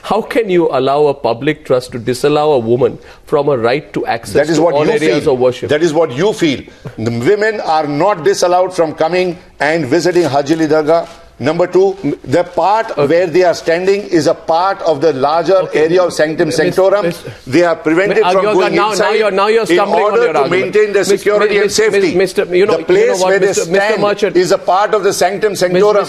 how can you allow a public trust to disallow a woman from a right to access to all areas of worship? That is what you feel. The women are not disallowed from coming and visiting Haji Ali Dargah. Number two, the part where they are standing is a part of the larger area of Sanctum Sanctorum. They are prevented from going inside now you're stumbling in order on your to maintain their security and safety. The place where they stand is a part of the Sanctum Sanctorum.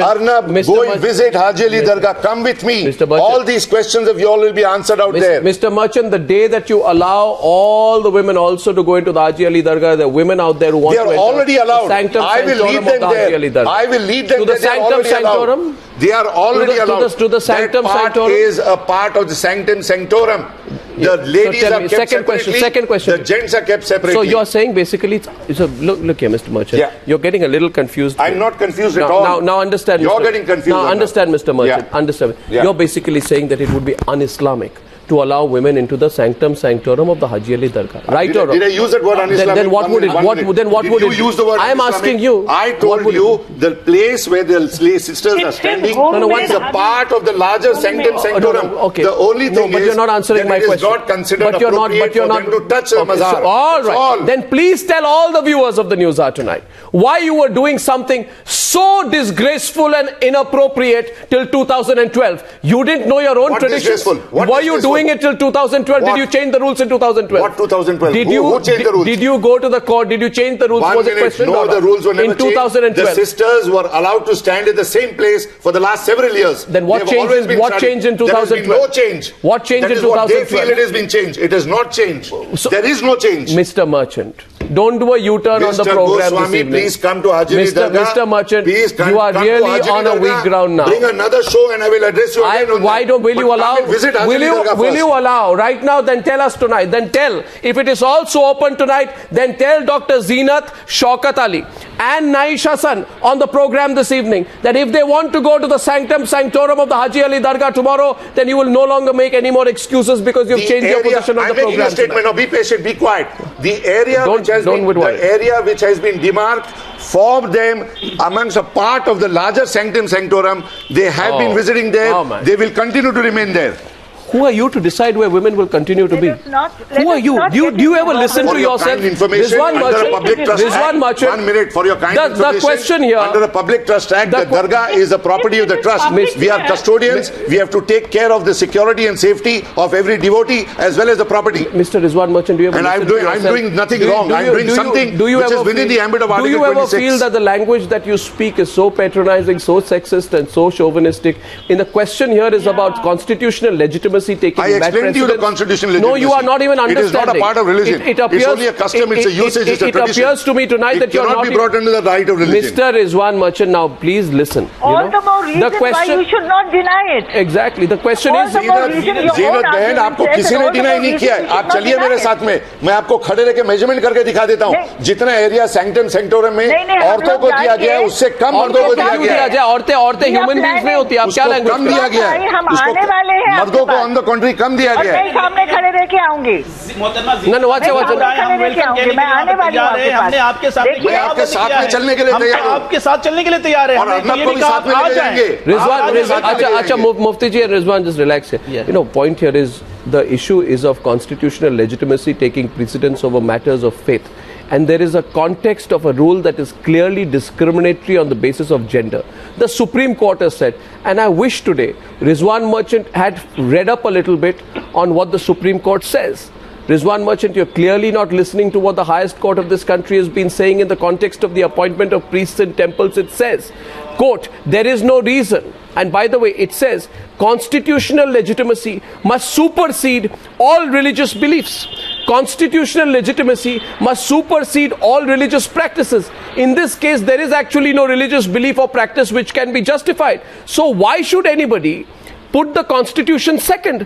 Arnab, go and visit Haji Ali Dargah. Come with me. All these questions of yours will be answered out there. Mr. Merchant, the day that you allow all the women also to go into the Haji Ali Dargah, the women out there who want to enter, they are already allowed. I will lead them there. I will lead them there. Sanctum Sanctorum? They are already allowed. To the Sanctum Sanctorum is a part of the Sanctum Sanctorum. The ladies are kept separately. Second question. The gents are kept separately. So you're saying basically, look here, Mr. Merchant. Yeah. You're getting a little confused. I'm not confused at all. Now understand. You're getting confused. Now understand, Mr. Merchant. Yeah. Understand. Yeah. You're basically saying that it would be un-Islamic to allow women into the Sanctum Sanctorum of the Haji Ali Dargah. Right or wrong? Did I use that word un-Islamic? Then what would it? Did you use the word I am asking you. I told you the place where the sisters are standing is a part of the larger Sanctum Sanctorum. Okay. The only thing but you're not answering my question. It is not considered appropriate for them to touch a mazar. So, all right. Then please tell all the viewers of the Newshour tonight why you were doing something so disgraceful and inappropriate till 2012. You didn't know your own traditions. Were you doing it till 2012? Did you change the rules in 2012? What 2012? Who changed the rules? Did you go to the court? Did you change the rules? Was it questioned? No, the rules were never in 2012. Changed. The sisters were allowed to stand at the same place for the last several years. Then what changed in 2012? There has been no change. What changed in 2012? What they feel it has been changed. It has not changed. So, there is no change. Mr. Merchant, don't do a U-turn on the program Goswami, this evening. Please come to Haji Ali Dargah. Mr. Merchant, you are really on a weak ground now. Bring another show and I will address you again. Will you allow right now? Then tell us tonight. Then tell, if it is also open tonight, then tell Dr. Zeenat, Shaukat Ali and Naish Hassan on the program this evening that if they want to go to the Sanctum Sanctorum of the Haji Ali Dargah tomorrow, then you will no longer make any more excuses because you've changed your position on the program. I'm making a statement. Now be patient, be quiet. The area which has been demarked for them amongst a part of the larger Sanctum Sanctorum, they have been visiting there. They will continue to remain there. Who are you to decide where women will continue to be? Who are you? Do you ever listen to yourself? Rizwan Merchant. 1 minute for your kind information. The question here. Under the Public Trust Act, the Dargah is a property of the trust. We are custodians. We have to take care of the security and safety of every devotee as well as the property. Mr. Rizwan Merchant, do you ever listen to yourself? I'm doing nothing wrong. I'm doing something which is within the ambit of Article 26. Do you ever feel that the language that you speak is so patronizing, so sexist and so chauvinistic? In the question here is about constitutional legitimacy taking I explained to you the constitutional legitimacy. No, you are not even understanding. It is not a part of religion. It appears, it's only a custom, it's a usage, it's a tradition. It appears to me tonight that you are not... It cannot be brought under the right of religion. Mr. Rizwan Merchant, now please listen. All the more reason why you should not deny it. Exactly. The question is... Zeenat बहन, आपको किसी ने deny नहीं किया है. आप चलिए मेरे साथ में. मैं आपको खड़े रह के मेजरमेंट करके दिखा देता हूँ. जितना एरिया सैंक्टम सेक्टोरम में औरतों को दिया गया है, उससे कम मर्दों को दिया गया है. औरतें ह्यूमन बीइंग्स नहीं होती. आप क्या लैंग्वेज कम दिया गया है. मर्दों को ऑन द कंट्री कम दिया गया है। मैं सामने खड़े रह के आऊंगी। No, watch it. मैं आने वाली हूँ हमने आपके साथ मैं आपके साथ में चलने के लिए तैयार हूँ। आपके साथ चलने के लिए तैयार है। और अर्नब को भी साथ में ले जाएंगे। Rizwan, अच्छा, Mufti ji and Rizwan, just relax here. Yeah. You know, point here is the issue is of constitutional legitimacy taking precedence over matters of faith. And there is a context of a rule that is clearly discriminatory on the basis of gender. The Supreme Court has said, and I wish today Rizwan Merchant had read up a little bit on what the Supreme Court says. Rizwan Merchant, you're clearly not listening to what the highest court of this country has been saying in the context of the appointment of priests in temples. It says, quote, there is no reason. And by the way, it says constitutional legitimacy must supersede all religious beliefs. Constitutional legitimacy must supersede all religious practices. In this case, there is actually no religious belief or practice which can be justified. So why should anybody put the Constitution second?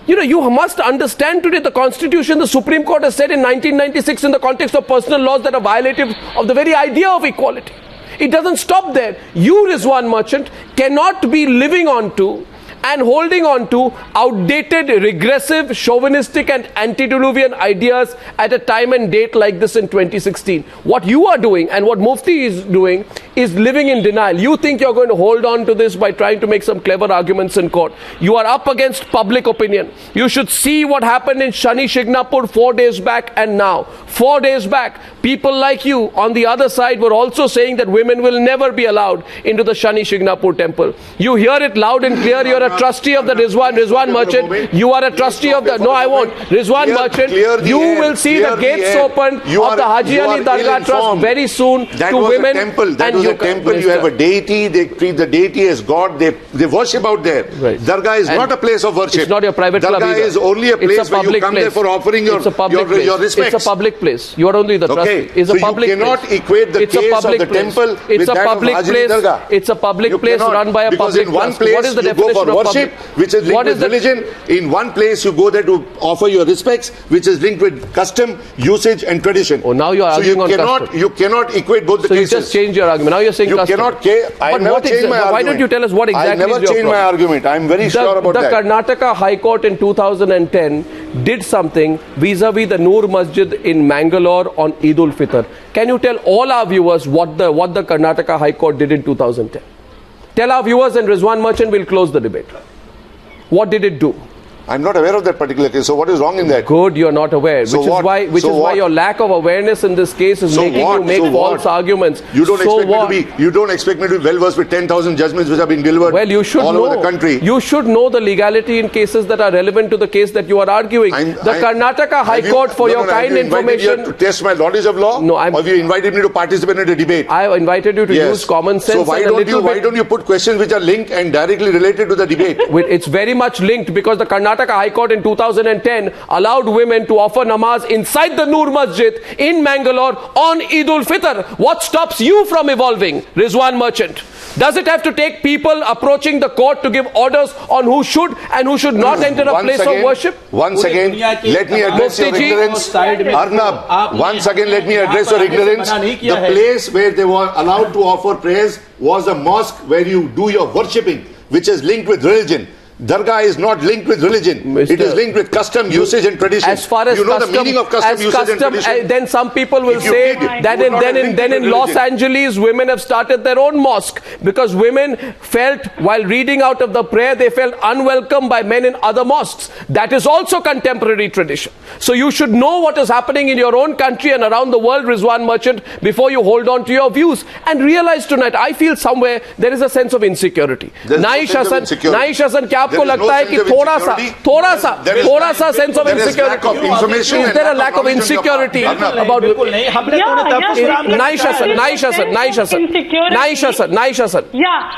You know, you must understand today the Constitution, the Supreme Court has said in 1996 in the context of personal laws that are violative of the very idea of equality. It doesn't stop there. You, Rizwan Merchant, cannot be living on to and holding on to outdated, regressive, chauvinistic and antediluvian ideas at a time and date like this in 2016. What you are doing and what Mufti is doing is living in denial. You think you're going to hold on to this by trying to make some clever arguments in court. You are up against public opinion. You should see what happened in Shani Shignapur 4 days back and now. 4 days back, people like you on the other side were also saying that women will never be allowed into the Shani Shignapur temple. You hear it loud and clear. You're a trustee of the Rizwan Merchant. You are a trustee of the... No, I won't. Rizwan Merchant, you will see the gates opened of the Haji Ali Dargah Trust very soon to women. That was a temple. You have a deity. They treat the deity as God. They worship out there. Right. Dargah is not a place of worship. It's not your private club either. Dargah is only a place where you come there for offering your respects. It's a public place. You are only the trustee. It's a public place. You cannot equate the case of the temple with that of Haji Ali Dargah. It's a public place run by a public trust. What is the definition of worship, which is linked with religion? In one place you go there to offer your respects, which is linked with custom, usage and tradition. Oh, now you are arguing on custom. You cannot equate both the cases. So you just change your argument. Now you're saying custom. I never changed my argument. Why don't you tell us what exactly is your problem? I never changed my argument. I'm very sure about that. The Karnataka High Court in 2010 did something vis-a-vis the Noor Masjid in Mangalore on Eid ul-Fitr. Can you tell all our viewers what the Karnataka High Court did in 2010? Tell our viewers and Rizwan Merchant will close the debate. What did it do? I'm not aware of that particular case. So what is wrong in that? Good, you're not aware. Which is why your lack of awareness in this case is making you make false arguments. You don't expect me to be well versed with 10,000 judgments which have been delivered all over the country. You should know the legality in cases that are relevant to the case that you are arguing. The Karnataka High Court, for your kind information, to test my knowledge of law. No, or have you invited me to participate in a debate? I have invited you to use common sense. So why don't you put questions which are linked and directly related to the debate? It's very much linked because the Karnataka High Court in 2010 allowed women to offer namaz inside the Noor Masjid in Mangalore on Eid ul-Fitr. What stops you from evolving, Rizwan Merchant? Does it have to take people approaching the court to give orders on who should and who should not enter a place of worship? Once again, let me address your ignorance. Arnab, once again, let me address your ignorance. The place where they were allowed to offer prayers was a mosque where you do your worshipping, which is linked with religion. Dargah is not linked with religion. It is linked with custom, usage and tradition. As far as you know the meaning of custom, usage and tradition. Then some people will say that in Los Angeles, women have started their own mosque because women felt while reading out of the prayer, they felt unwelcome by men in other mosques. That is also contemporary tradition. So you should know what is happening in your own country and around the world, Rizwan Merchant, before you hold on to your views. And realize tonight, I feel somewhere there is a sense of insecurity. Naish Hassan, आपको लगता है कि थोड़ा सा sense of insecurity? Is there a lack of insecurity about Naish Hassan? Yeah.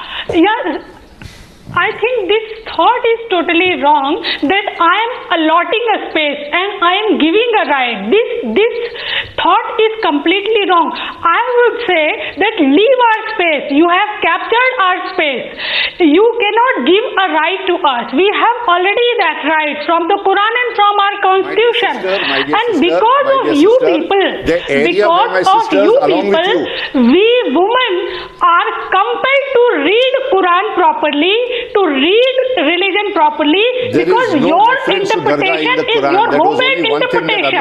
I think this thought is totally wrong, that I am allotting a space and I am giving a right. This thought is completely wrong. I would say that leave our space. You have captured our space. You cannot give a right to us. We have already that right from the Quran and from our constitution. And because of you people, we women are compelled to read Quran properly, to read religion properly, because your interpretation is your homemade interpretation.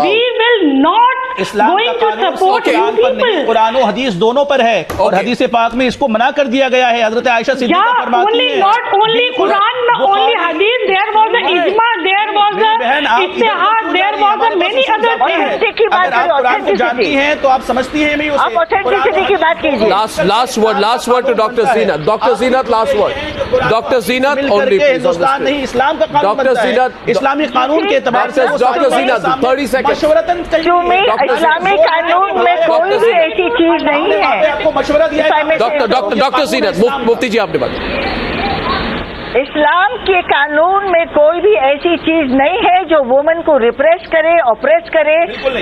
We will not going to support you people. Quran और हदीस दोनों पर है और हदीस पाक में इसको मना कर दिया गया है। हजरत आयशा सिद्दीक़ा फरमाती हैं, not only Quran, only hadith, there was the ijma, there was the Ittehad, there was the many other things. अगर आप कुरान को जानती हैं तो आप समझती हैं। आप ऑथेंटिसिटी की बात कीजिए। Last word to Dr. Zeenat. Dr. Zeenat, last word. Dr. Zeenat, only please. Hindustan नहीं इस्लाम का कानून बनता है। इस्लामी कानून के एतबार से Dr. Zeenat, 30 seconds. इस्लामी कानून में कोई भी ऐसी चीज नहीं है। आपको मशवरा दिया है डॉक्टर ज़ीनत, मुफ्ती जी आपने बात। इस्लाम के कानून में कोई भी ऐसी चीज नहीं है जो वुमन को रिप्रेस करे, ऑप्रेस करे,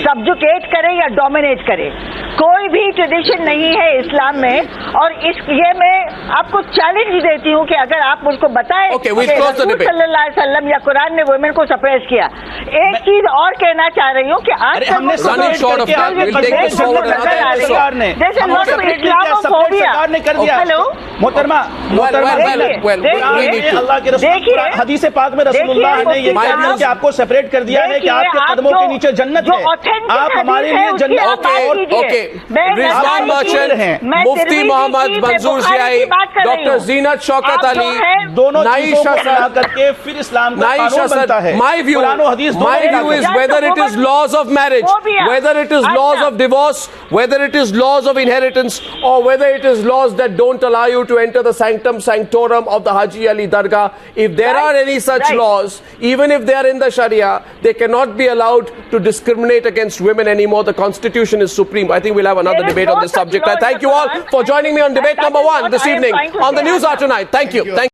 सब्जुकेट करे या डोमिनेट करे। कोई भी ट्रेडिशन नहीं है इस्लाम में। और ये मैं आपको चैलेंज देती हूँ कि अगर आप मुझको बताएं कि रसूल सल्लल्लाहु अलैहि वसल्लम या कुरान ने वुमेन को सप्रेस किया। एक चीज और कहना चाह रही हूँ कि आज हदीस पाक में रसूलुल्लाह ने ये कहा कि आपको सेपरेट कर दिया है कि आपके कदमों के नीचे जन्नत है, आप हमारे लिए जन्नत। ओके, रिजवान मर्चेंट हैं, मुफ्ती मोहम्मद मंजूर सियाई, डॉक्टर ज़ीनत शौकत अली, दोनों चीजों को मिला करके फिर इस्लाम का कानून बनता है। My view is whether it is laws of marriage, whether it is laws of divorce, whether it is laws of inheritance, or whether it is laws that don't allow you to enter the sanctum sanctorum of the Haji Ali Dargah, if there are any such laws, even if they are in the Sharia, they cannot be allowed to discriminate against women anymore. The Constitution is supreme. I think we'll have another debate on this subject. I thank you all for joining me on debate number 1 this evening on the Newshour tonight. Thank you.